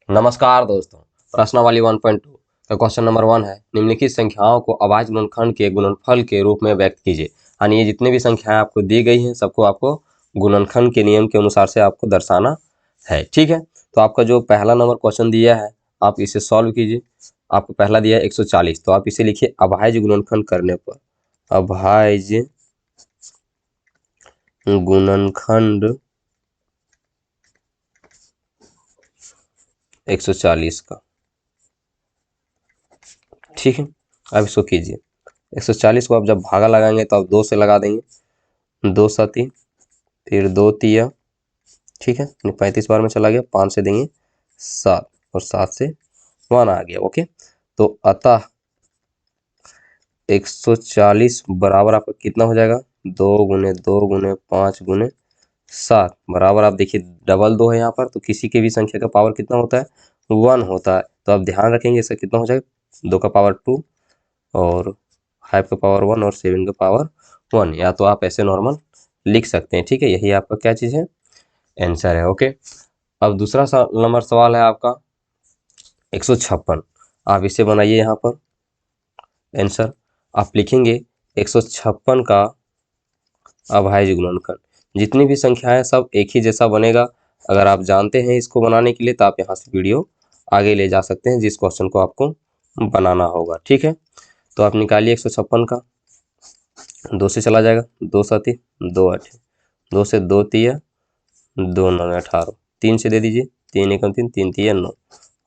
नमस्कार दोस्तों। प्रश्नावली 1.2 का क्वेश्चन नंबर 1 है, निम्नलिखित संख्याओं को अभाज्य गुणनखंड के गुणनफल के रूप में व्यक्त कीजिए। यानी ये जितने भी संख्याएं आपको दी गई हैं सबको आपको गुणनखंड के नियम के अनुसार से आपको दर्शाना है। ठीक है, तो आपका जो पहला नंबर क्वेश्चन दिया है आप इसे सॉल्व कीजिए। आपको पहला दिया है 140, तो आप इसे लिखिए अभाज्य गुणनखंड करने पर अभाज्य गुणनखंड 140 का। ठीक है, अब इसको कीजिए। 140 को आप जब भागा लगाएंगे तो आप 2 से लगा देंगे, 2 सती फिर 2 तिया, ठीक है, 35 बार में चला गया, 5 से देंगे 7 और 7 से 1 आ गया। ओके, तो अतः 140 बराबर आपका कितना हो जाएगा, 2 गुने 2 गुने 5 गुने 7 बराबर, आप देखिए डबल 2 है यहाँ पर, तो किसी के भी संख्या का पावर कितना होता है, 1 होता है। तो आप ध्यान रखेंगे इसका कितना हो जाएगा, 2 का पावर 2 और 5 का पावर 1 और 7 का पावर 1, या तो आप ऐसे नॉर्मल लिख सकते हैं। ठीक है, यही आपका क्या चीज़ है, आंसर है। ओके, अब दूसरा नंबर सवाल है आपका 156। आप इसे बनाइए यहाँ पर आंसर। आप लिखेंगे 156 का अभाज्य गुणनखंड। जितनी भी संख्याएं सब एक ही जैसा बनेगा। अगर आप जानते हैं इसको बनाने के लिए तो आप यहाँ से वीडियो आगे ले जा सकते हैं जिस क्वेश्चन को आपको बनाना होगा। ठीक है, तो आप निकालिए 156 का, 2 से चला जाएगा, 2 सती 2 8, 2 से 2 तिया 2 9 18, 3 से दे दीजिए, 3 एकम 3, 3 तिया 9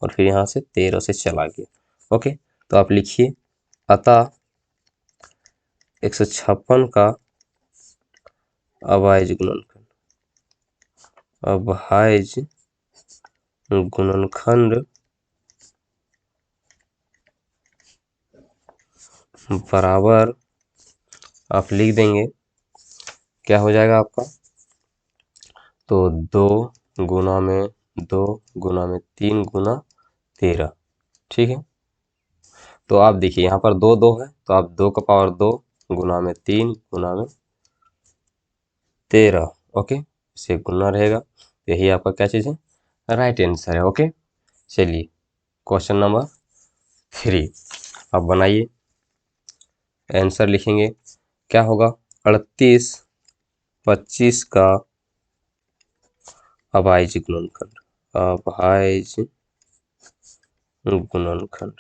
और फिर यहाँ से 13 से चला गया। ओके, तो आप लिखिए अतः 156 का अभाज्य गुणनखंड, अभाज्य गुणनखंड बराबर आप लिख देंगे, क्या हो जाएगा आपका, तो 2 गुना में 2 गुना में 3 गुना 13। ठीक है, तो आप देखिए यहाँ पर 2 2 है, तो आप 2 का पावर 2 गुना में 3 गुना में 13। ओके, इसे गुना रहेगा, यही आपका क्या चीज़ है, राइट आंसर है। ओके, चलिए क्वेश्चन नंबर 3 आप बनाइए। आंसर लिखेंगे, क्या होगा, 38 25 का अभाज्य गुणनखंड, अभाज्य गुणनखंड।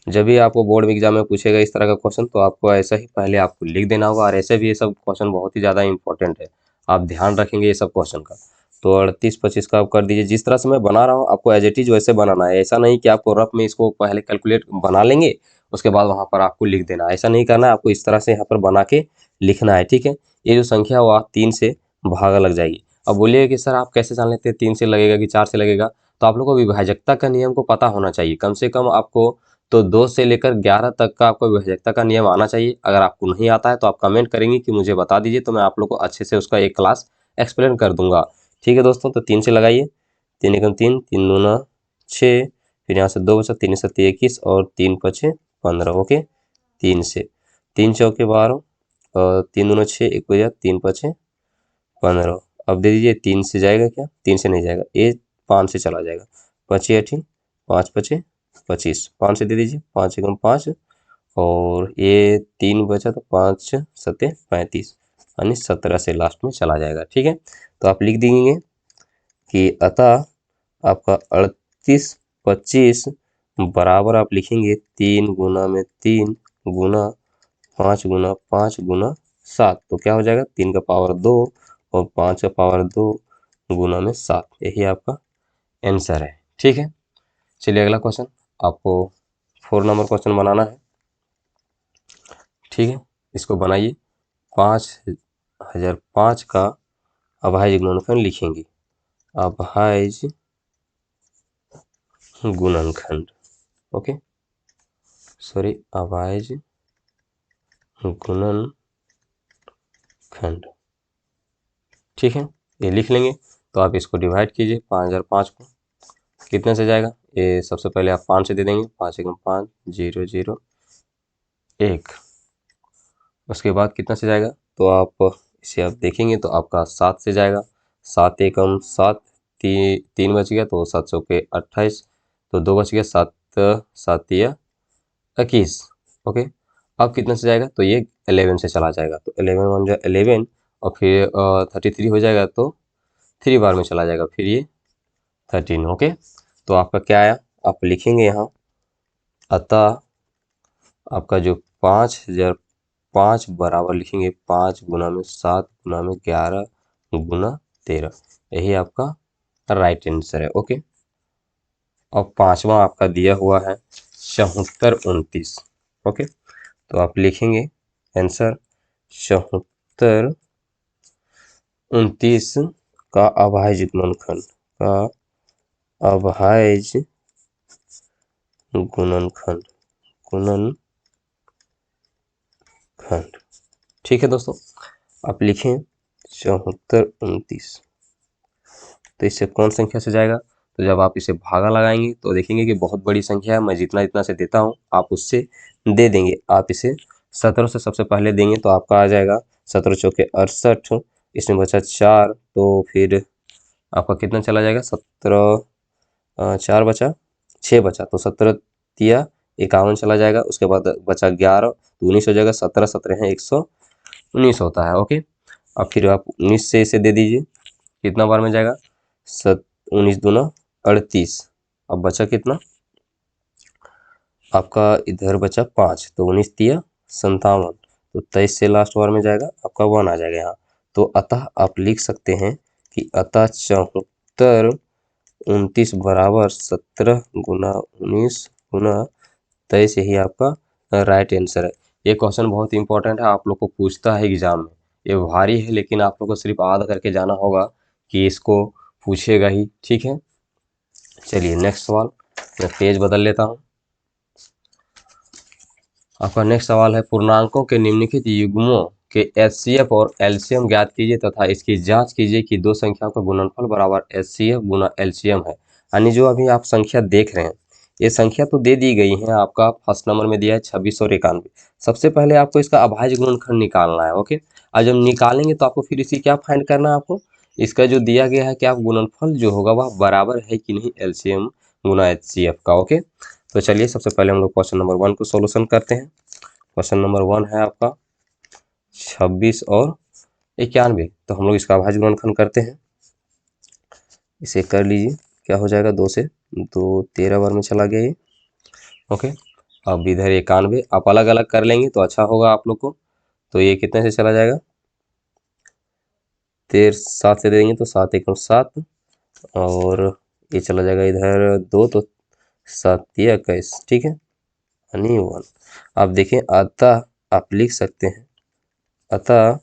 जब भी आपको बोर्ड में एग्जाम में पूछेगा इस तरह का क्वेश्चन तो आपको ऐसा ही पहले आपको लिख देना होगा। और ऐसे भी ये सब क्वेश्चन बहुत ही ज़्यादा इंपॉर्टेंट है, आप ध्यान रखेंगे ये सब क्वेश्चन का। तो 38 25 का आप कर दीजिए। जिस तरह से मैं बना रहा हूँ आपको एज इट इज वैसे बनाना है। ऐसा नहीं कि आपको रफ में इसको पहले कैलकुलेट बना लेंगे उसके बाद वहाँ पर आपको लिख देना, ऐसा नहीं करना है। आपको इस तरह से यहाँ पर बना के लिखना है। ठीक है, ये जो संख्या हुआ 3 से भागा लग जाएगी। अब बोलिए कि सर आप कैसे जान लेते हैं 3 से लगेगा कि 4 से लगेगा, तो आप लोग को विभाजकता का नियम को पता होना चाहिए कम से कम आपको। तो 2 से लेकर 11 तक का आपको विभाजकता का नियम आना चाहिए। अगर आपको नहीं आता है तो आप कमेंट करेंगे कि मुझे बता दीजिए, तो मैं आप लोग को अच्छे से उसका एक क्लास एक्सप्लेन कर दूंगा। ठीक है दोस्तों, तो 3 से लगाइए, 3 एकम 3, 3 दूना 6, फिर यहाँ से 2 बचा, 3 सत्ती 21 और 3 पचे 15। ओके, 3 से 3 चौके 12 और 3 दूना 6, 1 बजा 3 पचे 15। अब दे दीजिए, 3 से जाएगा क्या, 3 से नहीं जाएगा, ये 5 से चला जाएगा, 5 8 5 पचे 25, 5 से दे दीजिए, 5 एकम 5 और ये 3 बचा तो 5 सत्ते 35, यानी 17 से लास्ट में चला जाएगा। ठीक है, तो आप लिख देंगे कि अतः आपका 38 25 बराबर आप लिखेंगे 3 गुना में 3 गुना 5 गुना 5 गुना 7, तो क्या हो जाएगा, 3 का पावर 2 और 5 का पावर 2 गुना में 7, यही आपका आंसर है। ठीक है, चलिए अगला क्वेश्चन आपको 4 नंबर क्वेश्चन बनाना है। ठीक है, इसको बनाइए। 5005 का अभाज्य गुणनखंड लिखेंगे, अभाज्य गुणनखंड। ओके, सॉरी, अभाज्य गुणनखंड। ठीक है, ये लिख लेंगे। तो आप इसको डिवाइड कीजिए, 5005 को कितने से जाएगा, ये सबसे पहले आप 5 से दे देंगे, 5 एकम 5 0 0 1। उसके बाद कितना से जाएगा, तो आप इसे आप देखेंगे तो आपका 7 से जाएगा, 7 एकम 7 तीन बच गया तो 7 चौके 28, तो 2 बच गया, 7 7 या 21। ओके, अब कितने से जाएगा, तो ये 11 से चला जाएगा, तो 11 1 जा 11 और फिर 33 हो जाएगा तो 3 बार में चला जाएगा, फिर ये 13। ओके, तो आपका क्या आया, आप लिखेंगे यहाँ, अतः आपका जो 5 बराबर लिखेंगे 5 गुना में 7 गुना में 11 गुना 13, यही आपका राइट आंसर है। ओके, और पांचवा आपका दिया हुआ है 74 29। ओके, तो आप लिखेंगे आंसर 74 29 का अभाज्य गुणनखंड, का अभाज्य गुणनखंड, ठीक है दोस्तों, आप लिखें 74 29। तो इससे कौन संख्या से जाएगा, तो जब आप इसे भागा लगाएंगे तो देखेंगे कि बहुत बड़ी संख्या है, मैं जितना इतना से देता हूँ आप उससे दे देंगे। आप इसे 17 से सबसे पहले देंगे तो आपका आ जाएगा 17 चौके 68, इसमें बचा 4, तो फिर आपका कितना चला जाएगा, 17 4 बचा 6 बचा, तो 17 तिया 51 चला जाएगा, उसके बाद बचा 11 तो 19 हो जाएगा, 17 17 है 119 होता है। ओके, अब फिर आप 19 से इसे दे दीजिए, कितना बार में जाएगा, 19 दूना 38, अब बचा कितना आपका, इधर बचा 5, तो 19 तिया 57, तो 23 से लास्ट बार में जाएगा, आपका 1 आ जाएगा यहाँ। तो अतः आप लिख सकते हैं कि अतः 74 29 बराबर 17 गुना 19 गुना 23, यही आपका राइट आंसर है। ये क्वेश्चन बहुत इंपॉर्टेंट है, आप लोग को पूछता है एग्जाम में, ये भारी है लेकिन आप लोग को सिर्फ याद करके जाना होगा कि इसको पूछेगा ही। ठीक है, चलिए नेक्स्ट सवाल, मैं पेज बदल लेता हूँ। आपका नेक्स्ट सवाल है, पूर्णांकों के निम्नलिखित युग्मों के एचसीएफ और एलसीएम ज्ञात कीजिए तथा इसकी जांच कीजिए कि दो संख्याओं का गुणनफल बराबर एचसीएफ गुना एलसीएम है। यानी जो अभी आप संख्या देख रहे हैं, ये संख्या तो दे दी गई है, आपका फर्स्ट नंबर में दिया है 26 और 91। सबसे पहले आपको इसका अभाज्य गुणनखंड निकालना है। ओके, और जब निकालेंगे तो आपको फिर इसी क्या फाइंड करना है, आपको इसका जो दिया गया है कि आप गुणनफल जो होगा वह बराबर है कि नहीं एलसीएम गुना एचसीएफ का। ओके, तो चलिए सबसे पहले हम लोग क्वेश्चन नंबर 1 को सॉल्यूशन करते हैं। क्वेश्चन नंबर 1 है आपका 26 और 91, तो हम लोग इसका अभाज्य गुणनखंड करते हैं। इसे कर लीजिए, क्या हो जाएगा, 2 से 2 13 बार में चला गया ये। ओके, अब इधर 91 आप अलग अलग कर लेंगे तो अच्छा होगा आप लोग को। तो ये कितने से चला जाएगा, 7 से देंगे तो 7 1 7, और ये चला जाएगा इधर 2, तो 7 21, ठीक है, यानी 1। आप देखें, अतः आप लिख सकते हैं, अतः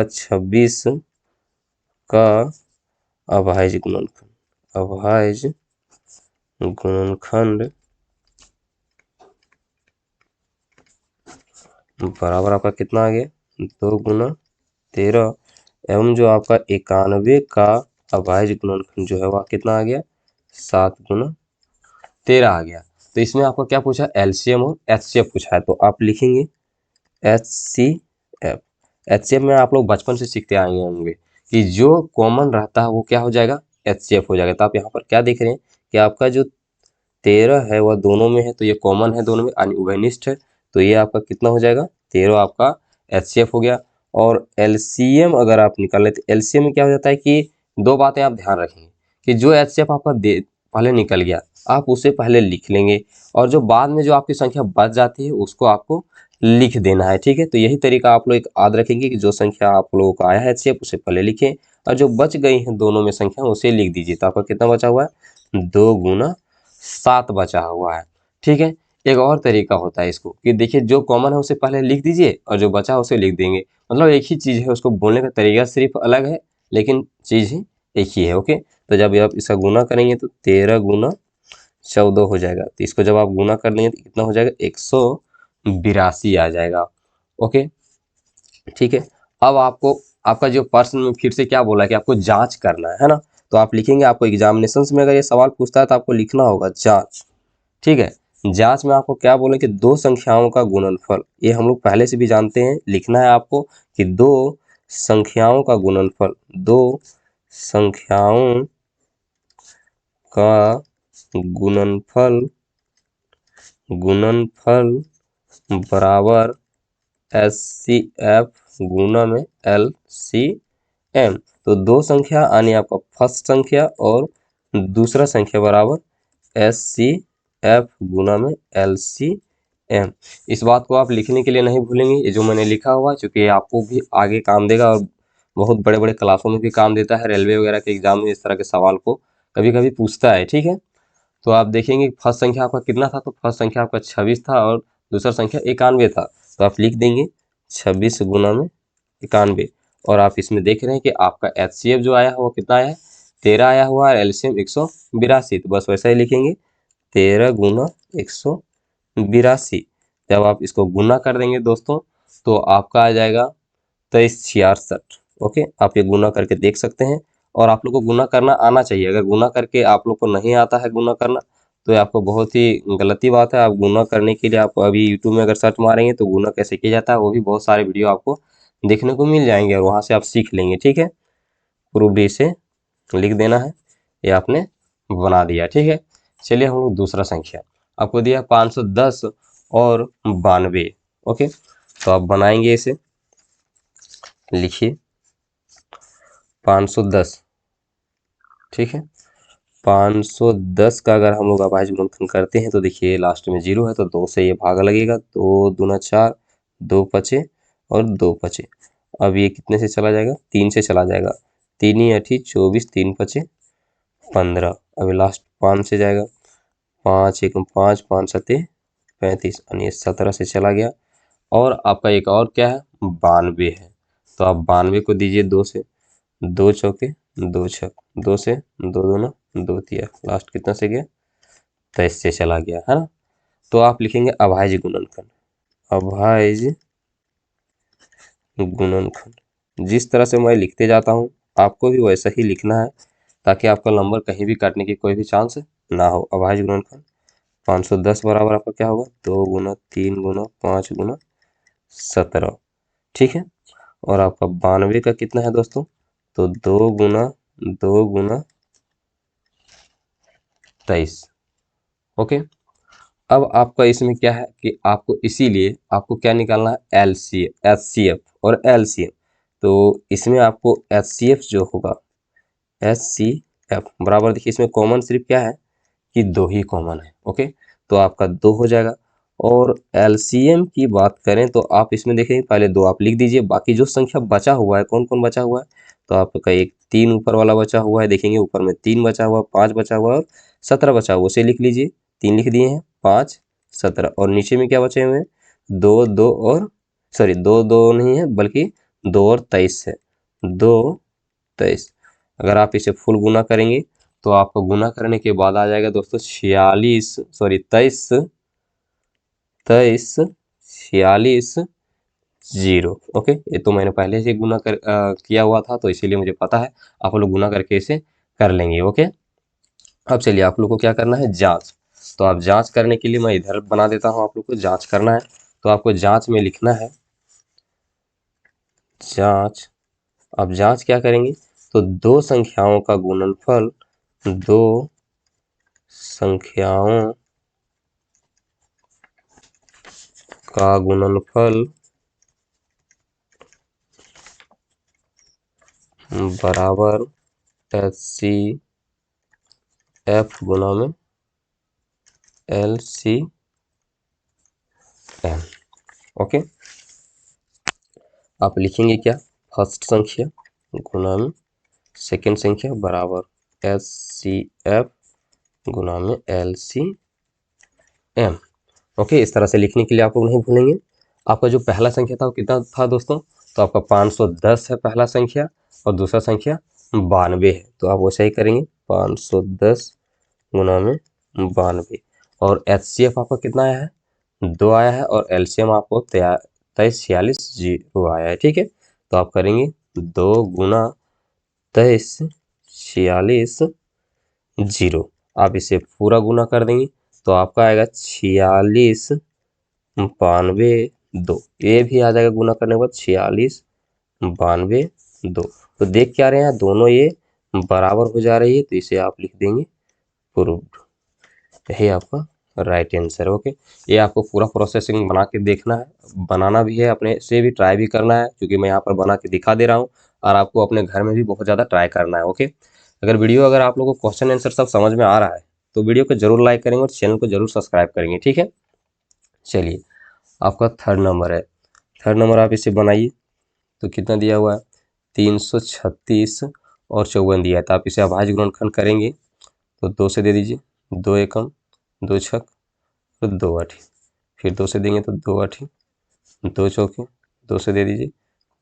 26 का अभाज्य गुणनखंड, अभाज्य गुणनखंड बराबर आपका कितना आ गया, 2 गुना 13, एवं जो आपका 91 का अभाज्य गुणनखंड जो है वह कितना आ गया, 7 गुना 13 आ गया। तो इसमें आपको क्या पूछा, एलसीएम और एचसीएफ पूछा है, तो आप लिखेंगे एचसीएफ। एचसीएफ में आप लोग बचपन से सीखते आए होंगे कि जो कॉमन रहता है वो क्या हो जाएगा, एचसीएफ हो जाएगा। तो आप यहाँ पर क्या देख रहे हैं कि आपका जो 13 है वह दोनों में है, तो ये कॉमन है दोनों में, यानी उभयनिष्ठ है, तो ये आपका कितना हो जाएगा, 13 आपका एचसीएफ हो गया। और एलसीएम अगर आप निकाल लेते, एलसीएम में क्या हो जाता है कि दो बातें आप ध्यान रखेंगे कि जो एचसीएफ आपका पहले निकल गया आप उसे पहले लिख लेंगे, और जो बाद में जो आपकी संख्या बच जाती है उसको आपको लिख देना है। ठीक है, तो यही तरीका आप लोग याद रखेंगे कि जो संख्या आप लोगों को आया है एचसीएफ उसे पहले लिखें, और जो बच गई हैं दोनों में संख्या उसे लिख दीजिए। तो आपका कितना बचा हुआ है, 2 गुना 7 बचा हुआ है। ठीक है, एक और तरीका होता है इसको कि देखिए जो कॉमन है उसे पहले लिख दीजिए और जो बचा उसे लिख देंगे, मतलब एक ही चीज़ है, उसको बोलने का तरीका सिर्फ अलग है लेकिन चीज़ ही एक ही है। ओके, तो जब आप इसका गुना करेंगे तो 13 गुना 14 हो जाएगा, तो इसको जब आप गुना कर लेंगे तो कितना हो जाएगा, 182 आ जाएगा। ओके, ठीक है, अब आपको आपका जो प्रश्न में फिर से क्या बोला कि आपको जांच करना है ना, तो आप लिखेंगे, आपको एग्जामिनेशंस में अगर ये सवाल पूछता है तो आपको लिखना होगा जांच। ठीक है, जांच में आपको क्या बोले कि दो संख्याओं का गुणनफल, ये हम लोग पहले से भी जानते हैं, लिखना है आपको कि दो संख्याओं का गुणनफल, दो संख्याओं का गुणनफल बराबर HCF गुना में LCM। तो दो संख्या यानी आपका फर्स्ट संख्या और दूसरा संख्या बराबर HCF गुना में LCM। इस बात को आप लिखने के लिए नहीं भूलेंगे, ये जो मैंने लिखा हुआ है, क्योंकि आपको भी आगे काम देगा और बहुत बड़े बड़े क्लासों में भी काम देता है। रेलवे वगैरह के एग्जाम में इस तरह के सवाल को कभी कभी पूछता है, ठीक है। तो आप देखेंगे फर्स्ट संख्या आपका कितना था, तो फर्स्ट संख्या आपका 26 था और दूसरा संख्या 91 था। तो आप लिख देंगे 26 गुना में 91। और आप इसमें देख रहे हैं कि आपका HCF जो आया है वो कितना आया है, 13 आया हुआ है, LCM 182। तो बस वैसा ही लिखेंगे 13 गुना 182। जब आप इसको गुना कर देंगे दोस्तों तो आपका आ जाएगा 2366। ओके, आप ये गुना करके देख सकते हैं और आप लोग को गुना करना आना चाहिए। अगर गुना करके आप लोग को नहीं आता है गुना करना तो ये आपको बहुत ही गलती बात है। आप गुना करने के लिए आप अभी यूट्यूब में अगर सर्च मारेंगे तो गुना कैसे किया जाता है वो भी बहुत सारे वीडियो आपको देखने को मिल जाएंगे और वहाँ से आप सीख लेंगे, ठीक है। प्रूफ इसे लिख देना है, ये आपने बना दिया, ठीक है। चलिए हम लोग दूसरा संख्या आपको दिया 510 और 92। ओके, तो आप बनाएंगे इसे, लिखिए 510, ठीक है। 510 का अगर हम लोग अभाज्य गुणनखंड करते हैं तो देखिए लास्ट में 0 है तो 2 से ये भागा लगेगा, 2 दूना 4, 2 पचे और 2 पचे। अब ये कितने से चला जाएगा, 3 से चला जाएगा, 3 ही 8 24, 3 पचे 15। अभी लास्ट 5 से जाएगा, 5 1 5, 5 7 35 यानी 17 से चला गया। और आपका एक और क्या है, 92 है। तो आप 92 को दीजिए 2 से, 2 चौके 2 छक, 2 से 2 दूना 2 तिया, लास्ट कितना से गया, 23 से चला गया, है ना। तो आप लिखेंगे अभाज्य गुणनखंड, अभाज्य गुणनखंड। जिस तरह से मैं लिखते जाता हूँ आपको भी वैसा ही लिखना है ताकि आपका नंबर कहीं भी काटने की कोई भी चांस ना हो। अभाज्य गुणनखंड 510 बराबर आपका क्या होगा, 2 गुना 3 गुना 5 गुना 17, ठीक है। और आपका 92 का कितना है दोस्तों, तो 2 गुना 23। ओके, अब आपका इसमें क्या है कि आपको इसीलिए आपको क्या निकालना है, HCF और LCM। तो इसमें आपको HCF जो होगा, HCF बराबर देखिए इसमें कॉमन सिर्फ क्या है कि 2 ही कॉमन है। ओके, तो आपका 2 हो जाएगा। और LCM की बात करें तो आप इसमें देखेंगे पहले 2 आप लिख दीजिए, बाकी जो संख्या बचा हुआ है कौन कौन बचा हुआ है, तो आपका एक 3 ऊपर वाला बचा हुआ है, देखेंगे ऊपर में 3 बचा हुआ, 5 बचा हुआ और 17 बचा हुआ, उसे लिख लीजिए। 3 लिख दिए हैं, 5 17 और नीचे में क्या बचे हुए हैं, 2 2 और सॉरी 2 2 नहीं है बल्कि 2 और 23 है, 2 23। अगर आप इसे फुल गुना करेंगे तो आपको गुना करने के बाद आ जाएगा दोस्तों 46 सॉरी 23 46 0। ओके, ये तो मैंने पहले से गुना किया हुआ था तो इसीलिए मुझे पता है, आप लोग गुना करके इसे कर लेंगे। ओके, अब चलिए आप लोग को क्या करना है, जांच। तो आप जांच करने के लिए मैं इधर बना देता हूँ, आप लोग को जांच करना है तो आपको जांच में लिखना है जांच। अब जांच क्या करेंगे, तो दो संख्याओं का गुणनफल, दो संख्याओं का गुणनफल बराबर HCF गुना में LCM। ओके, आप लिखेंगे क्या, फर्स्ट संख्या गुना में सेकेंड संख्या बराबर HCF गुना में LCM। ओके, इस तरह से लिखने के लिए आप लोग नहीं भूलेंगे। आपका जो पहला संख्या था वो कितना था दोस्तों, तो आपका 510 है पहला संख्या और दूसरा संख्या 92 है। तो आप वैसा ही करेंगे 510 गुना में 92 और HCF आपका कितना आया है, 2 आया है और LCM आपको 23 46 0 आया है, ठीक है। तो आप करेंगे 2 गुना 23 46 0। आप इसे पूरा गुना कर देंगे तो आपका आएगा 46 92 2। ये भी आ जाएगा गुना करने के बाद 46 92 2। तो देख क्या रहे हैं दोनों ये बराबर हो जा रही है तो इसे आप लिख देंगे प्रूव्ड। यही आपका राइट आंसर। ओके, ये आपको पूरा प्रोसेसिंग बना के देखना है, बनाना भी है, अपने से भी ट्राई भी करना है, क्योंकि मैं यहाँ पर बना के दिखा दे रहा हूँ और आपको अपने घर में भी बहुत ज़्यादा ट्राई करना है। ओके, अगर आप लोगों को क्वेश्चन आंसर सब समझ में आ रहा है तो वीडियो को जरूर लाइक करेंगे और चैनल को जरूर सब्सक्राइब करेंगे। ठीक है, चलिए आपका थर्ड नंबर है। थर्ड नंबर आप इसे बनाइए। तो कितना दिया हुआ है, 336 और 54 दिया है। तो आप इसे अभाज्य गुणनखंड करेंगे तो 2 से दे दीजिए, 2 एकम 2 छक तो 2 आठी, फिर 2 से देंगे तो 2 आठी 2 चौके, 2 से दे दीजिए,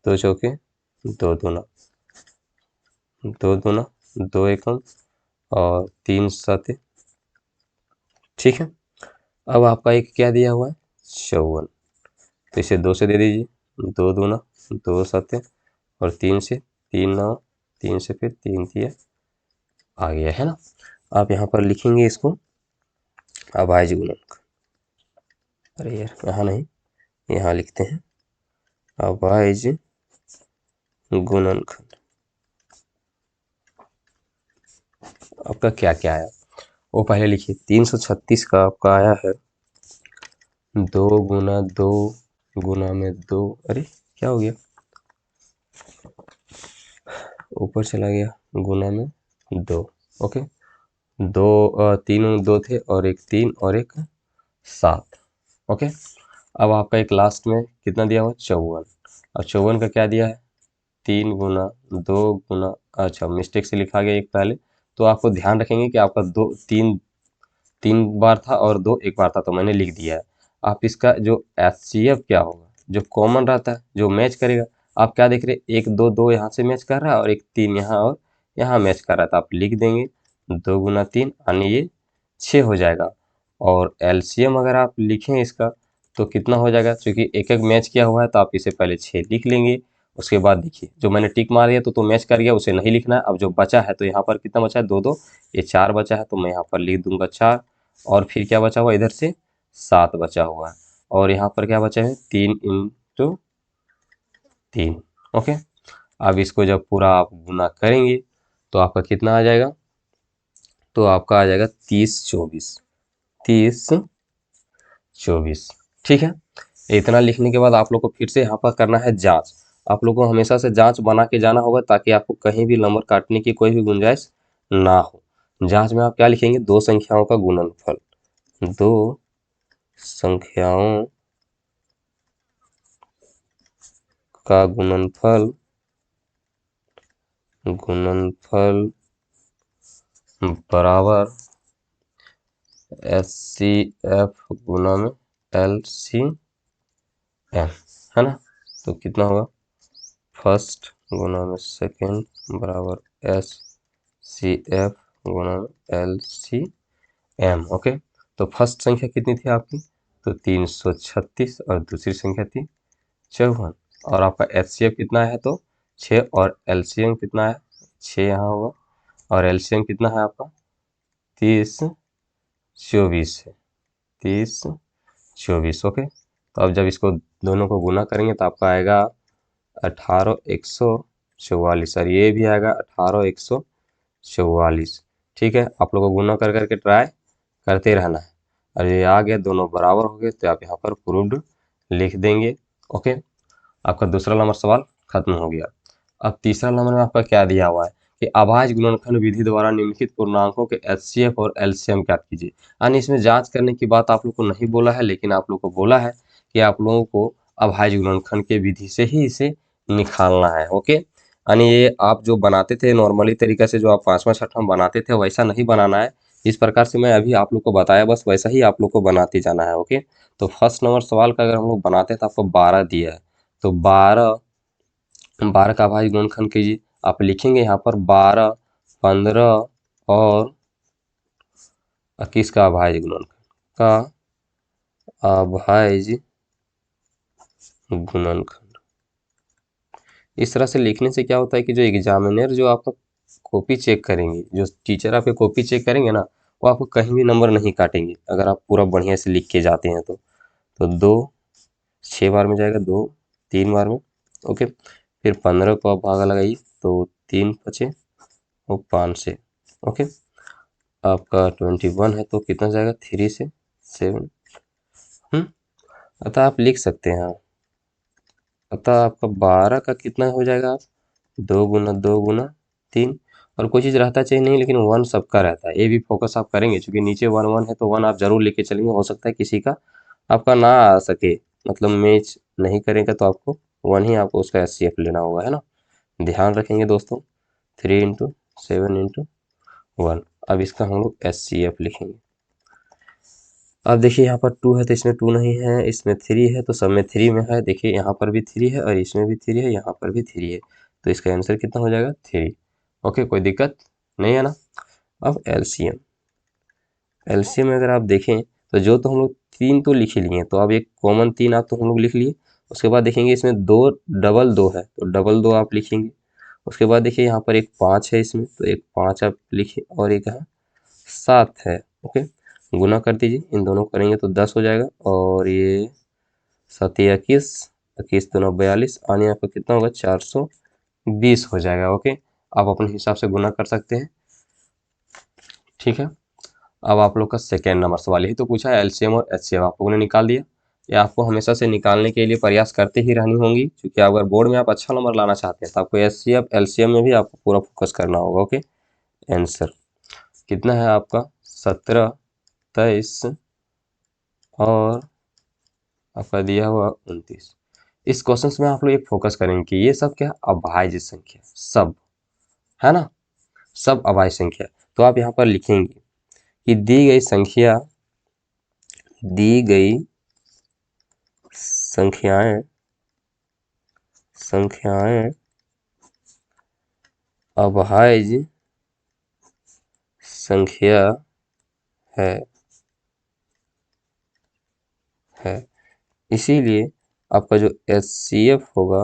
2 चौके 2 दूना, 2 दूना 2 एकम और 3 साते। ठीक है, अब आपका एक क्या दिया हुआ है, 54। तो इसे 2 से दे दीजिए, 2 दूना 2 साते और 3 से 3 9, 3 से फिर 3 दिया आ गया है ना। आप यहाँ पर लिखेंगे इसको अभाज्य गुणनखंड। अरे यार, यहाँ नहीं, यहाँ लिखते हैं अभाज्य गुणनखंड। आपका क्या क्या आया वो पहले लिखिए। 336 का आपका आया है 2 गुना 2 गुना में 2, अरे क्या हो गया, ऊपर चला गया, गुना में 2। ओके, 3 2 थे और एक 3 और एक 7। ओके, अब आपका एक लास्ट में कितना दिया हुआ, 54। अब 54 का क्या दिया है, 3 गुना 2 गुना, अच्छा मिस्टेक से लिखा गया एक पहले, तो आपको ध्यान रखेंगे कि आपका 3 बार था और 2 एक बार था, तो मैंने लिख दिया है। आप इसका जो एचसीएफ क्या होगा, जो कॉमन रहता है, जो मैच करेगा, आप क्या देख रहे हैं, 1 2 2 यहाँ से मैच कर रहा है और एक 3 यहाँ और यहाँ मैच कर रहा था। आप लिख देंगे 2 गुना 3 यानी ये 6 हो जाएगा। और एलसीएम अगर आप लिखें इसका तो कितना हो जाएगा, क्योंकि एक एक मैच किया हुआ है तो आप इसे पहले 6 लिख लेंगे। उसके बाद देखिए जो मैंने टिक मार दिया तो मैच कर गया, उसे नहीं लिखना है। अब जो बचा है तो यहाँ पर कितना बचा है, 2 2, ये 4 बचा है तो मैं यहाँ पर लिख दूंगा 4। और फिर क्या बचा हुआ, इधर से 7 बचा हुआ है और यहाँ पर क्या बचा है, 3 इंटू 3। ओके, अब इसको जब पूरा आप गुना करेंगे तो आपका कितना आ जाएगा, तो आपका आ जाएगा 30 24, 30 24। ठीक है, इतना लिखने के बाद आप लोग को फिर से यहाँ पर करना है जांच। आप लोग को हमेशा से जांच बना के जाना होगा ताकि आपको कहीं भी नंबर काटने की कोई भी गुंजाइश ना हो। जांच में आप क्या लिखेंगे, 2 संख्याओं का गुणनफल, 2 संख्याओं का गुणनफल बराबर HCF गुना में LCM, है ना। तो कितना होगा, फर्स्ट गुना में सेकेंड बराबर HCF गुना में LCM। ओके, तो फर्स्ट संख्या कितनी थी आपकी, तो 336 और दूसरी संख्या थी 54। और आपका HCF कितना है, तो 6 और LCM कितना है, 6 यहाँ होगा और LCM कितना है आपका 30 24 है, 30 24। ओके, तो अब जब इसको दोनों को गुना करेंगे तो आपका आएगा 18,144 और ये भी आएगा 18,144। ठीक है, आप लोगों को गुना कर करके ट्राई करते रहना है। और ये आ गया, दोनों बराबर हो गए तो आप यहाँ पर प्रूव्ड लिख देंगे। ओके, आपका दूसरा नंबर सवाल खत्म हो गया। अब तीसरा नंबर में आपका क्या दिया हुआ है कि अभाज्य गुणनखंड विधि द्वारा निम्नलिखित पूर्णांकों के HCF और LCM ज्ञात कीजिए। यानी इसमें जांच करने की बात आप लोग को नहीं बोला है, लेकिन आप लोग को बोला है कि आप लोगों को अभाज्य गुणनखंड के विधि से ही इसे निकालना है। ओके, यानी ये आप जो बनाते थे नॉर्मली तरीका से, जो आप 5वां 6वां बनाते थे, वैसा नहीं बनाना है। इस प्रकार से मैं अभी आप लोग को बताया, बस वैसा ही आप लोग को बनाते जाना है। ओके, तो फर्स्ट नंबर सवाल का अगर हम लोग बनाते हैं तो आपको 12 दिया है, तो 12 का अभाज्य गुणनखंड कीजिए। आप लिखेंगे यहाँ पर 12 15 और 21 का अभाज्य गुणनखंड का अभाज्य गुणनखंड। इस तरह से लिखने से क्या होता है कि जो एग्जामिनर जो आपका कॉपी चेक करेंगे, जो टीचर आपके कॉपी चेक करेंगे ना, वो आपको कहीं भी नंबर नहीं काटेंगे अगर आप पूरा बढ़िया से लिख के जाते हैं तो 2 6 बार में जाएगा, 2 3 बार में। ओके, फिर 15 को आप भागा लगाइए तो 3 5 वो 5 से। ओके, आपका 21 है तो कितना जाएगा 3 से 7। अतः आप लिख सकते हैं, अतः आपका 12 का कितना हो जाएगा, आप 2 गुना 3। और कोई चीज़ रहता चाहिए नहीं, लेकिन 1 सबका रहता है, ये भी फोकस आप करेंगे, क्योंकि नीचे 1 1 है तो 1 आप जरूर लेके चलेंगे। हो सकता है किसी का आपका ना आ सके, मतलब मैच नहीं करेगा, तो आपको 1 ही आपको उसका HCF लेना होगा, है ना। ध्यान रखेंगे दोस्तों, 3 इंटू 7 इंटू 1। अब इसका हम लोग HCF लिखेंगे। अब देखिए यहाँ पर 2 है तो इसमें 2 नहीं है, इसमें 3 है तो सब में 3 में है। देखिए यहाँ पर भी 3 है और इसमें भी 3 है, यहाँ पर भी 3 है, तो इसका आंसर कितना हो जाएगा 3। ओके, कोई दिक्कत नहीं है ना। अब एलसीएम में अगर आप देखें तो जो तो हम लोग 3 तो लिख ही लिए, तो अब एक कॉमन 3 आप तो हम लोग लिख लिए। उसके बाद देखेंगे इसमें 2 डबल 2 है तो डबल 2 आप लिखेंगे। उसके बाद देखिए यहाँ पर एक 5 है इसमें, तो एक 5 आप लिखिए, और एक है 7 है। ओके, गुना कर दीजिए, इन दोनों करेंगे तो 10 हो जाएगा, और ये 7 21, 21 दूना 42, आने आपका कितना होगा 420 हो जाएगा। ओके, आप अपने हिसाब से गुना कर सकते हैं, ठीक है। अब आप लोग का सेकेंड नंबर सवाल, यही तो पूछा है, एलसीएम और एचसीएफ आप लोगों ने निकाल दिया। ये आपको हमेशा से निकालने के लिए प्रयास करते ही रहनी होंगी, क्योंकि अगर बोर्ड में आप अच्छा नंबर लाना चाहते हैं तो आपको एचसीएफ एलसीएम में भी आपको पूरा फोकस करना होगा। ओके, आंसर कितना है आपका 17 23 और आपका दिया हुआ 29। इस क्वेश्चन में आप लोग एक फोकस करेंगे कि ये सब क्या अभाज्य संख्या, सब है ना, सब अभाज्य संख्या। तो आप यहाँ पर लिखेंगे कि दी गई संख्याएं अभाज्य संख्या है इसीलिए आपका जो HCF होगा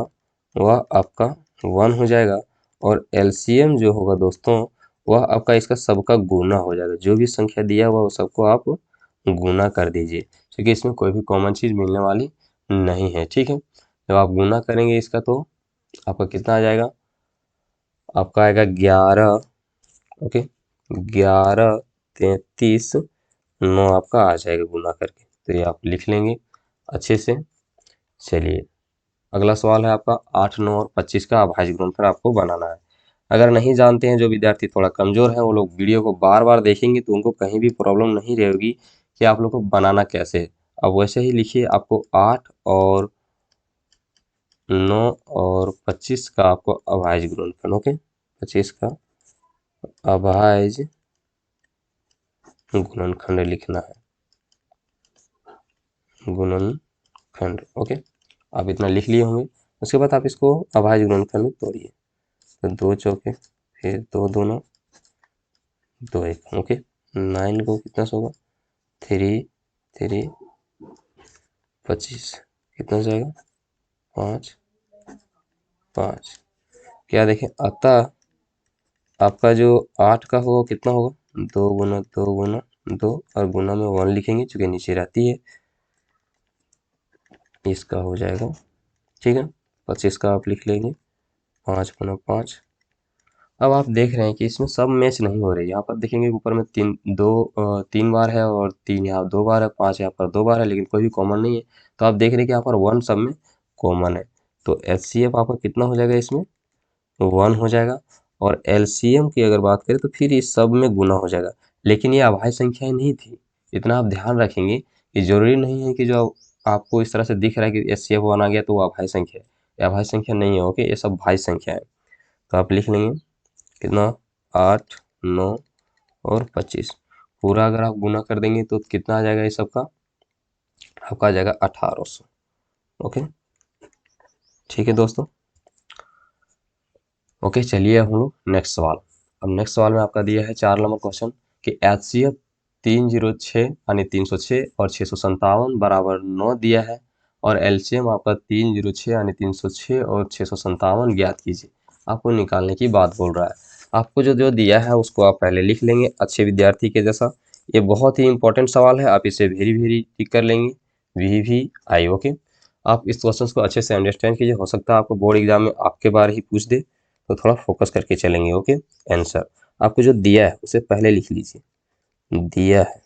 वह आपका 1 हो जाएगा, और LCM जो होगा दोस्तों वह आपका इसका सबका गुना हो जाएगा। जो भी संख्या दिया हुआ वो सबको आप गुना कर दीजिए, क्योंकि इसमें कोई भी कॉमन चीज़ मिलने वाली नहीं है, ठीक है। जब आप गुना करेंगे इसका तो आपका कितना आ जाएगा, आपका आएगा 11। ओके, 11 33 9 आपका आ जाएगा गुना करके, तो ये आप लिख लेंगे अच्छे से। चलिए अगला सवाल है आपका 8 9 और 25 का अभाज्य गुणनफल आपको बनाना है। अगर नहीं जानते हैं, जो विद्यार्थी थोड़ा कमजोर है, वो लोग वीडियो को बार बार देखेंगे तो उनको कहीं भी प्रॉब्लम नहीं रहेगी कि आप लोग को बनाना कैसे है। अब वैसे ही लिखिए, आपको 8 और 9 और 25 का आपको अभाज्य गुणनफल, ओके 25 का अभाज्य गुणनखंड लिखना है, गुणनखंड। ओके, आप इतना लिख लिए होंगे। उसके बाद आप इसको अभाज्य गुणनखंड में तोड़िए, तो 2 चौके फिर 2 दूना 2 1। ओके, 9 को कितना से होगा 3 3 25 कितना जाएगा 5 5। क्या देखें, अतः आपका जो 8 का होगा कितना होगा 2 गुना 2 गुना 2, और गुना में 1 लिखेंगे चूँकि नीचे रहती है, इसका हो जाएगा, ठीक है। 25 का आप लिख लेंगे 5 गुना 5। अब आप देख रहे हैं कि इसमें सब मैच नहीं हो रही। यहाँ पर देखेंगे ऊपर में 3 बार है, और 3 यहाँ 2 बार है, 5 यहाँ पर 2 बार है, लेकिन कोई भी कॉमन नहीं है। तो आप देख रहे हैं कि यहाँ पर 1 सब में कॉमन है, तो HCF आपका कितना हो जाएगा, इसमें 1 हो जाएगा। और LCM की अगर बात करें तो फिर इस सब में गुना हो जाएगा, लेकिन ये अभाज्य संख्याएं नहीं थी। इतना आप ध्यान रखेंगे कि जरूरी नहीं है कि जो आपको इस तरह से दिख रहा है कि HCF 1 आ गया तो वो अभाज्य संख्या है, ये अभाज्य संख्या नहीं है। ओके, ये सब भाज्य संख्या है। तो आप लिख लेंगे कितना 8 9 और 25, पूरा अगर आप गुना कर देंगे तो कितना आ जाएगा, इस सब का आपका आ जाएगा 1800। ओके, ठीक है दोस्तों। ओके, चलिए अब हम लोग नेक्स्ट सवाल। अब नेक्स्ट सवाल में आपका दिया है 4 नंबर क्वेश्चन कि HCF 306 यानी 306 और 657 बराबर 9 दिया है, और LCM आपका 306 यानी 306 और 657 ज्ञात कीजिए। आपको निकालने की बात बोल रहा है। आपको जो जो दिया है उसको आप पहले लिख लेंगे अच्छे विद्यार्थी के जैसा। ये बहुत ही इंपॉर्टेंट सवाल है, आप इसे वेरी वेरी टिक कर लेंगे, VVI। ओके, आप इस क्वेश्चन को अच्छे से अंडरस्टैंड कीजिए, हो सकता है आपको बोर्ड एग्जाम में आपके बारे ही पूछ दे, तो थोड़ा फोकस करके चलेंगे। ओके, आंसर आपको जो दिया है उसे पहले लिख लीजिए। दिया है,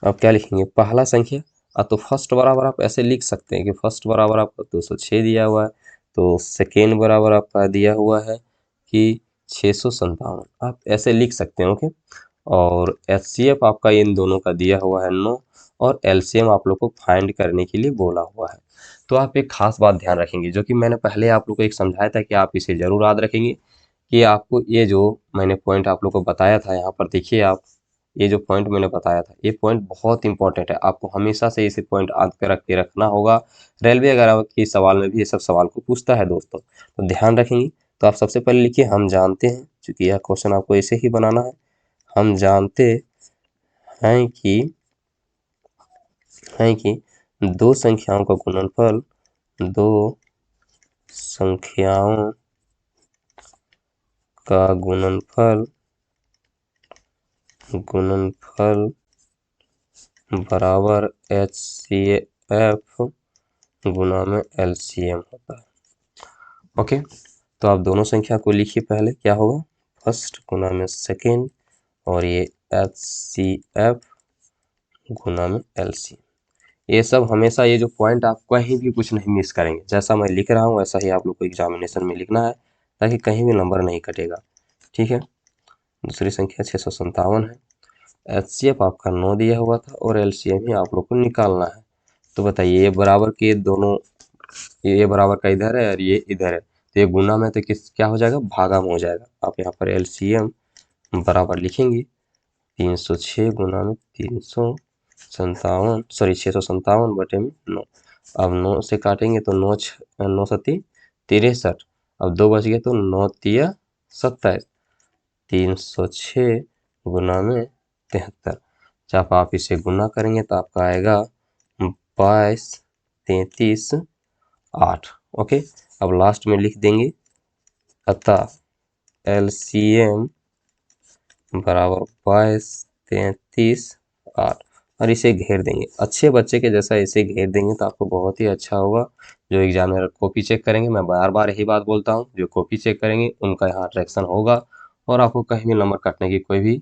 अब क्या लिखेंगे, पहला संख्या। तो फर्स्ट बराबर आप ऐसे लिख सकते हैं कि फर्स्ट बराबर आपका 206 दिया हुआ है, तो सेकेंड बराबर आपका दिया हुआ है कि 657, आप ऐसे लिख सकते हैं। ओके, और एचसीएफ आपका इन दोनों का दिया हुआ है 9, और एलसीएम आप लोग को फाइंड करने के लिए बोला हुआ है। तो आप एक खास बात ध्यान रखेंगे, जो कि मैंने पहले आप लोग को एक समझाया था कि आप इसे जरूर याद रखेंगे, कि आपको ये जो मैंने पॉइंट आप लोग को बताया था, यहाँ पर देखिए आप, ये जो पॉइंट मैंने बताया था ये पॉइंट बहुत इंपॉर्टेंट है, आपको हमेशा से इसे पॉइंट याद कर रख के रखना होगा। रेलवे वगैरह के सवाल में भी ये सब सवाल को पूछता है दोस्तों, तो ध्यान रखेंगे। तो आप सबसे पहले लिखिए, हम जानते हैं, चूंकि यह क्वेश्चन आपको ऐसे ही बनाना है, हम जानते हैं कि दो संख्याओं का गुणनफल, दो संख्याओं का गुणनफल बराबर HCF गुना में LCM होता है। ओके, तो आप दोनों संख्या को लिखिए, पहले क्या होगा, फर्स्ट गुना में सेकेंड, और ये HCF गुना में LCM। ये सब हमेशा, ये जो पॉइंट आप कहीं भी कुछ नहीं मिस करेंगे, जैसा मैं लिख रहा हूँ वैसा ही आप लोग को एग्जामिनेशन में लिखना है, ताकि कहीं भी नंबर नहीं कटेगा। ठीक है, दूसरी संख्या 657 है, HCF आपका 9 दिया हुआ था, और LCM ही आप लोग को निकालना है। तो बताइए, ये बराबर के दोनों, ये बराबर का इधर है और ये इधर है, तो ये गुना में तो किस क्या हो जाएगा, भागा में हो जाएगा। आप यहाँ पर LCM बराबर लिखेंगे 306 गुना में 357, सॉरी 657 बटे में 9। अब 9 से काटेंगे तो 9 सती 63, अब 2 बच गए तो 9 तिया 27, 306 गुना में 73। जब आप इसे गुना करेंगे तो आपका आएगा 22, 33, 8। ओके, अब लास्ट में लिख देंगे, अतः LCM बराबर 22, 33, 8, और इसे घेर देंगे। अच्छे बच्चे के जैसा इसे घेर देंगे तो आपको बहुत ही अच्छा होगा। जो एग्जामिनर कॉपी चेक करेंगे, मैं बार बार यही बात बोलता हूँ, जो कॉपी चेक करेंगे उनका यहाँ अट्रैक्शन होगा, और आपको कहीं भी नंबर कटने की कोई भी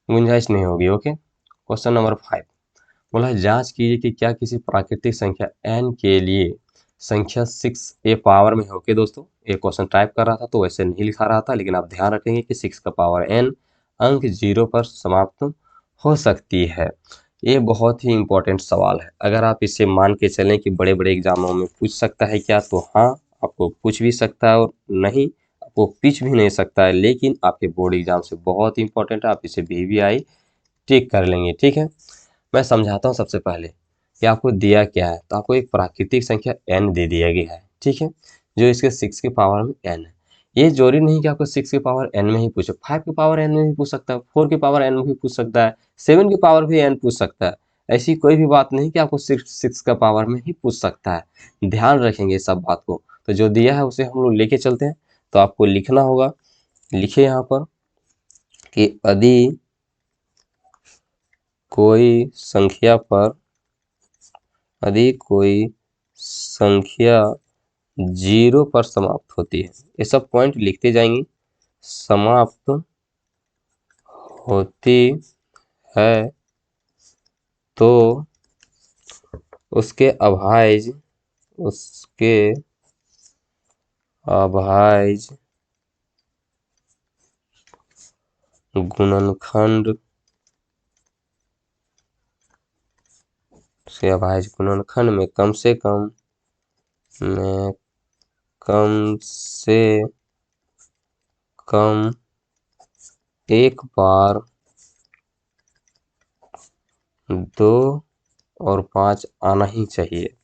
गुंजाइश नहीं होगी। ओके, क्वेश्चन नंबर 5 बोला है, जांच कीजिए कि क्या किसी प्राकृतिक संख्या n के लिए संख्या 6 ए पावर में है। ओके दोस्तों, ये क्वेश्चन टाइप कर रहा था तो वैसे नहीं लिखा रहा था, लेकिन आप ध्यान रखेंगे कि 6 का पावर n अंक 0 पर समाप्त हो सकती है। ये बहुत ही इंपॉर्टेंट सवाल है, अगर आप इसे मान के चलें कि बड़े बड़े एग्जामों में पूछ सकता है क्या, तो हाँ, आपको पूछ भी सकता है, और नहीं, आपको पूछ भी नहीं सकता है, लेकिन आपके बोर्ड एग्जाम से बहुत इंपॉर्टेंट है, आप इसे VVI टिक कर लेंगे। ठीक है, मैं समझाता हूँ सबसे पहले कि आपको दिया क्या है। तो आपको एक प्राकृतिक संख्या n दे दिया गया है, ठीक है, जो इसके 6 की पावर में n है। ये जरूरी नहीं कि आपको 6 की पावर n में ही पूछे, 5 की पावर n में भी पूछ सकता है, 4 की पावर n में भी पूछ सकता है, 7 की पावर भी n पूछ सकता है। ऐसी कोई भी बात नहीं कि आपको 6 का पावर में ही पूछ सकता है। ध्यान रखेंगे इस सब बात को। तो जो दिया है उसे हम लोग लेके चलते हैं। तो आपको लिखना होगा, लिखिए यहाँ पर कि यदि कोई संख्या 0 पर समाप्त होती है, ये सब पॉइंट लिखते जाएंगे, समाप्त होती है तो उसके अभाज्य गुणनखंड में कम से कम एक बार 2 और 5 आना ही चाहिए,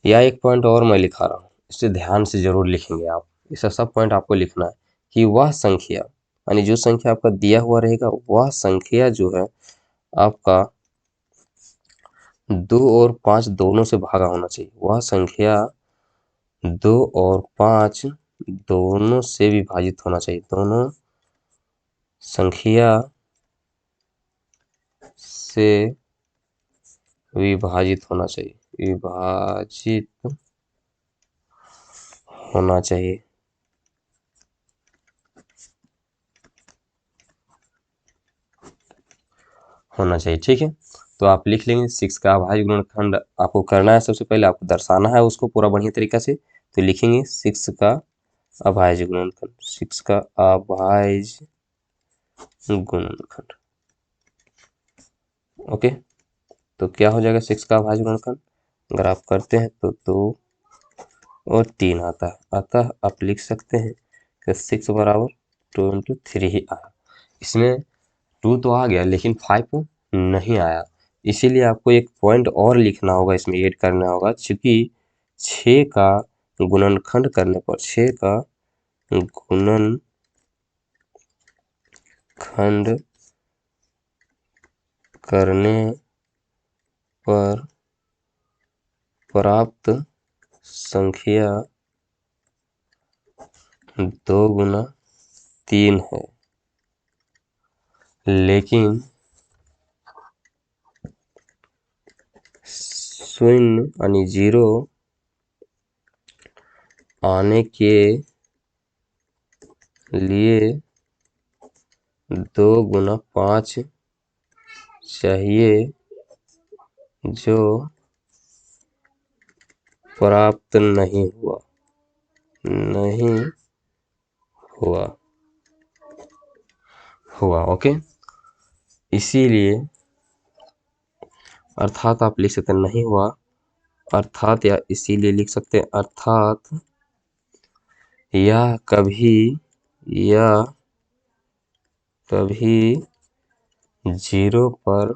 या एक पॉइंट और मैं लिखा रहा हूँ, इसे ध्यान से जरूर लिखेंगे आप, इसे सब पॉइंट आपको लिखना है कि वह संख्या, यानी जो संख्या आपका दिया हुआ रहेगा, वह संख्या जो है आपका 2 और 5 दोनों से भागा होना चाहिए। वह संख्या 2 और 5 दोनों से विभाजित होना चाहिए, दोनों संख्या से विभाजित होना चाहिए, विभाजित होना चाहिए। होना चाहिए, ठीक है। तो आप लिख लेंगे 6 का अभाज्य गुणनखंड आपको करना है, सबसे पहले आपको दर्शाना है उसको पूरा बढ़िया तरीका से। तो लिखेंगे 6 का अभाज्य गुणनखंड, 6 का अभाज्य गुणनखंड। ओके, तो क्या हो जाएगा 6 का अभाज्य गुणनखंड, अगर आप करते हैं तो 2 और 3 आता है। अतः आप लिख सकते हैं कि 6 बराबर 2 इंटू 3 ही आया। इसमें 2 तो आ गया लेकिन 5 नहीं आया, इसीलिए आपको एक पॉइंट और लिखना होगा, इसमें ऐड करना होगा। चूंकि 6 का गुणनखंड करने पर, 6 का गुणनखंड करने पर प्राप्त संख्या 2 गुना 3 है, लेकिन 0 यानी 0 आने के लिए 2 गुना 5 चाहिए, जो प्राप्त नहीं हुआ। ओके, इसीलिए अर्थात आप लिख सकते नहीं हुआ, अर्थात, या इसीलिए लिख सकते हैं अर्थात यह कभी 0 पर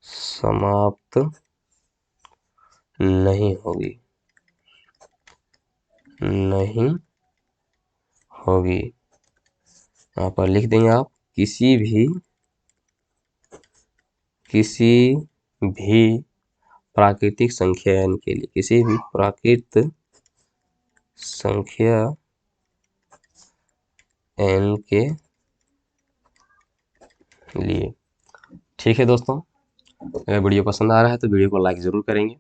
समाप्त नहीं होगी। यहाँ पर लिख देंगे आप किसी भी प्राकृतिक संख्या n के लिए, किसी भी प्राकृतिक संख्या n के लिए। ठीक है दोस्तों, अगर वीडियो पसंद आ रहा है तो वीडियो को लाइक जरूर करेंगे।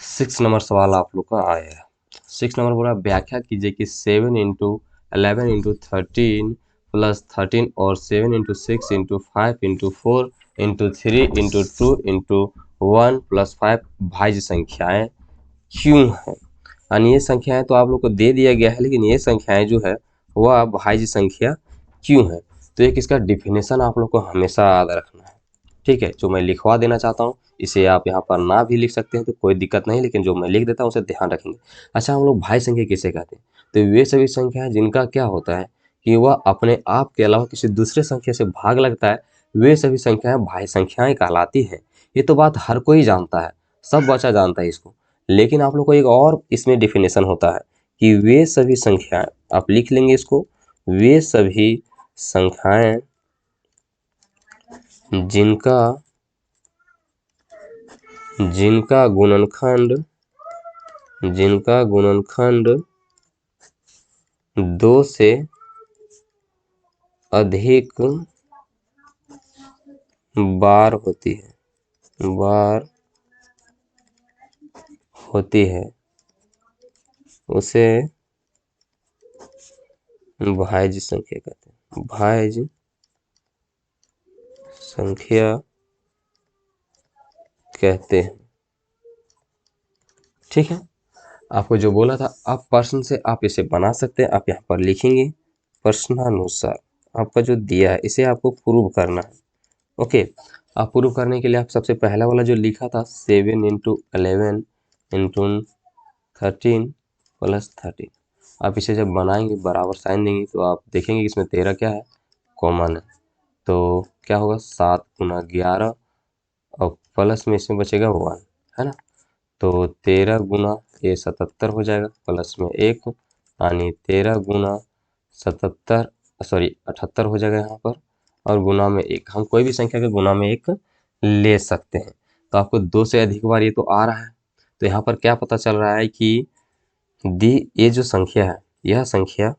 6 नंबर सवाल आप लोग का आया है। 6 नंबर बोला व्याख्या कीजिए कि 7 इंटू 11 इंटू 13 प्लस 13 और 7 into 6 into 5 into 4 into 3 into 2 into 1 plus 5 भाज्य संख्याएं क्यों हैं। यानी ये संख्याएं तो आप लोग को दे दिया गया है, लेकिन ये संख्याएं जो है वह भाज्य संख्या क्यों है। तो एक इसका डिफिनेशन आप लोग को हमेशा याद रखना है, ठीक है। जो मैं लिखवा देना चाहता हूँ इसे आप यहाँ पर ना भी लिख सकते हैं तो कोई दिक्कत नहीं, लेकिन जो मैं लिख देता हूँ उसे ध्यान रखेंगे। अच्छा, हम लोग भाज्य संख्या किसे कहते हैं, तो वे सभी संख्या है जिनका क्या होता है कि वह अपने आप के अलावा किसी दूसरे संख्या से भाग लगता है, वे सभी संख्याएं भाज्य संख्याएं कहलाती हैं। ये तो बात हर कोई जानता है, सब बच्चा जानता है इसको, लेकिन आप लोग को एक और इसमें डिफिनेशन होता है कि वे सभी संख्याएं, आप लिख लेंगे इसको, वे सभी संख्याएं जिनका गुणनखंड 2 से अधिक बार होती है उसे भाज्य संख्या कहते हैं। भाज्य संख्या कहते हैं, ठीक है। आपको जो बोला था आप प्रश्न से आप इसे बना सकते हैं, आप यहाँ पर लिखेंगे प्रश्नानुसार आपका जो दिया है इसे आपको प्रूव करना है। ओके, आप प्रूव करने के लिए आप सबसे पहला वाला जो लिखा था 7 इंटू 11 इंटू 13 प्लस 13, आप इसे जब बनाएंगे बराबर साइन देंगे तो आप देखेंगे इसमें 13 क्या है, कॉमन है। तो क्या होगा 7 गुना 11 और प्लस में इसमें बचेगा 1, है ना। तो 13 गुना ये 77 हो जाएगा, प्लस में 1 यानी 13 गुना 77, सॉरी 78 हो जाएगा यहाँ पर, और गुना में 1, हम कोई भी संख्या के गुना में 1 ले सकते हैं। तो आपको 2 से अधिक बार ये तो आ रहा है, तो यहाँ पर क्या पता चल रहा है कि ये जो संख्या है यह संख्या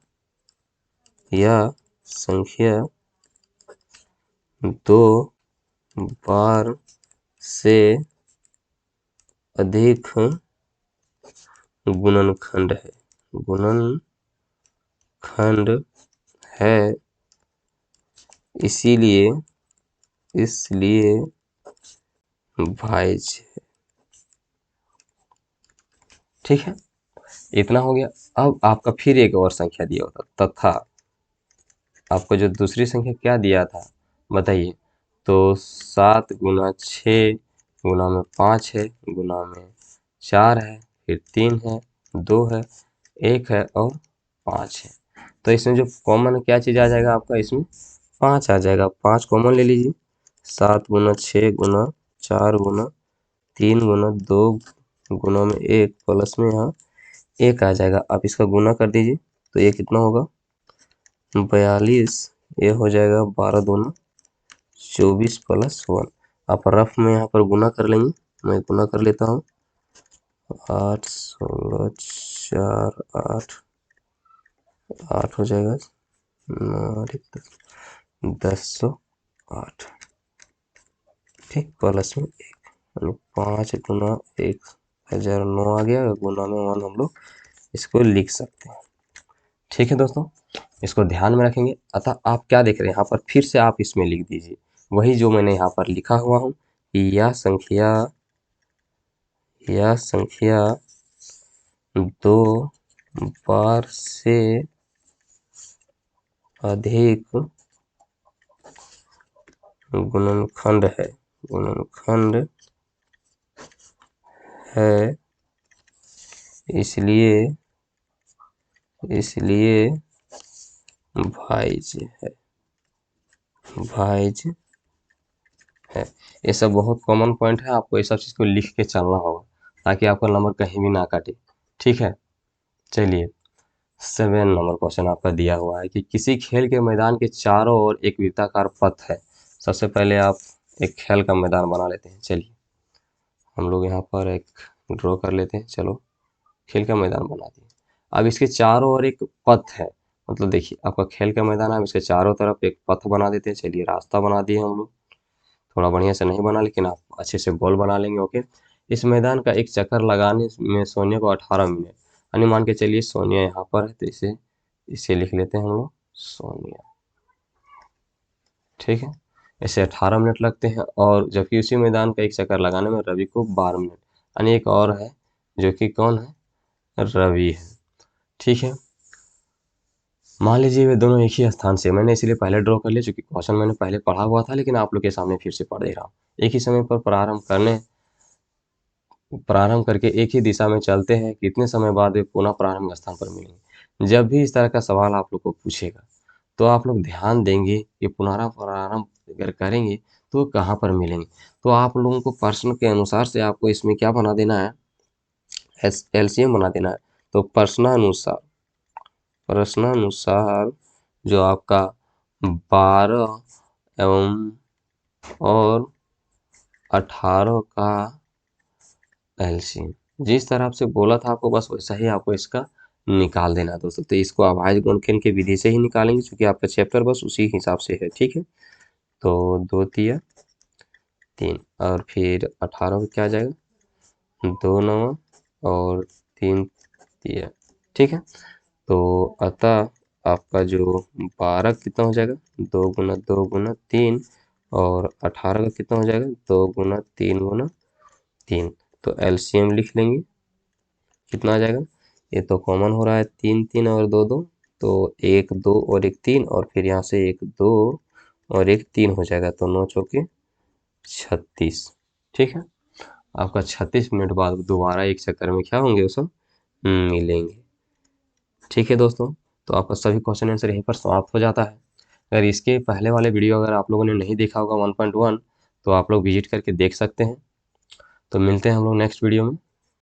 2 बार से अधिक गुणनखंड है, गुणनखंड है, इसीलिए भाज्य है। ठीक है, इतना हो गया। अब आपका फिर एक और संख्या दिया होता तथा आपको जो दूसरी संख्या क्या दिया था बताइए, तो 7 गुना 6 गुना में 5 है, गुना में 4 है, फिर 3 है, 2 है, 1 है और 5 है। तो इसमें जो कॉमन क्या चीज़ आ जाएगा आपका, इसमें 5 आ जाएगा। 5 कॉमन ले लीजिए। 7 गुना 6 गुना 4 गुना 3 गुना 2 गुना में 1 प्लस में यहाँ 1 आ जाएगा। आप इसका गुना कर दीजिए तो ये कितना होगा, 42। ये हो जाएगा 12 दूना 24 प्लस 1। आप रफ में यहाँ पर गुना कर लेंगे, मैं गुना कर लेता हूँ। 8 16 4 8 हो जाएगा, 9 1008। ठीक, प्लस में 1 यानी 5 गुना 1009 आ गया। गुना में 1 हम लोग इसको लिख सकते हैं। ठीक है दोस्तों, इसको ध्यान में रखेंगे। अतः आप क्या देख रहे हैं यहाँ पर, फिर से आप इसमें लिख दीजिए वही जो मैंने यहाँ पर लिखा हुआ हूँ कि यह संख्या 2 बार से अधिक गुणनखंड है, इसलिए भाज्य है। ये सब बहुत कॉमन पॉइंट है, आपको ये सब चीज़ को लिख के चलना होगा ताकि आपका नंबर कहीं भी ना काटे। ठीक है, चलिए 7 नंबर क्वेश्चन आपका दिया हुआ है कि किसी खेल के मैदान के चारों ओर एक वृत्ताकार पथ है। सबसे पहले आप एक खेल का मैदान बना लेते हैं। चलिए हम लोग यहाँ पर एक ड्रॉ कर लेते हैं। चलो खेल का मैदान बना दिए। अब इसके चारों ओर एक पथ है, मतलब देखिए आपका खेल का मैदान है, इसके चारों तरफ एक पथ बना देते हैं। चलिए रास्ता बना दिए हम लोग, थोड़ा बढ़िया से नहीं बना लेकिन आप अच्छे से बॉल बना लेंगे। ओके, इस मैदान का एक चक्कर लगाने में सोनिया को 18 मिनट, यानी मान के चलिए सोनिया यहाँ पर है तो इसे लिख लेते हैं हम लोग सोनिया। ठीक है, ऐसे 18 मिनट लगते हैं। और जबकि उसी मैदान का एक चक्कर लगाने में रवि को 12 मिनट, यानी एक और है जो कि कौन है, रवि है। ठीक है, मान लीजिए वे दोनों एक ही स्थान से, मैंने इसलिए पहले ड्रॉ कर लिया क्योंकि क्वेश्चन मैंने पहले पढ़ा हुआ था, लेकिन आप लोग के सामने फिर से पढ़ दे रहा हूँ। एक ही समय पर प्रारंभ करके एक ही दिशा में चलते हैं, कितने समय बाद वे पुनः प्रारंभ स्थान पर मिलेंगे। जब भी इस तरह का सवाल आप लोग को पूछेगा तो आप लोग ध्यान देंगे कि प्रारंभ अगर करेंगे तो कहाँ पर मिलेंगे। तो आप लोगों को प्रश्न के अनुसार से आपको इसमें क्या बना देना है, एलसीएम बना देना है। तो प्रश्नानुसार जो आपका 12 एवं और 18 का एलसीएम जिस तरह से बोला था आपको, बस वैसा ही आपको इसका निकाल देना है दोस्तों। तो इसको अभाज्य गुणनखंड की विधि से ही निकालेंगे क्योंकि आपका चैप्टर बस उसी हिसाब से है। ठीक है, तो 2 तिया 3 और फिर 18 को क्या आ जाएगा, 2 9 और 3 तिया। ठीक है, तो अतः आपका जो 12 कितना हो जाएगा, 2 गुना 2 गुना 3 और 18 का कितना हो जाएगा, 2 गुना 3 गुना 3। तो एलसीएम लिख लेंगे, कितना आ जाएगा, ये तो कॉमन हो रहा है 3 3 और 2 2, तो 1 2 और 1 3 और फिर यहाँ से 1 2 और 1 3 हो जाएगा, तो 9 चौके 36। ठीक है, आपका 36 मिनट बाद दोबारा एक चक्कर में क्या होंगे, वो सब मिलेंगे। ठीक है दोस्तों, तो आपका सभी क्वेश्चन आंसर यहीं पर समाप्त हो जाता है। अगर इसके पहले वाले वीडियो अगर आप लोगों ने नहीं देखा होगा 1.1, तो आप लोग विजिट करके देख सकते हैं। तो मिलते हैं हम लोग नेक्स्ट वीडियो में।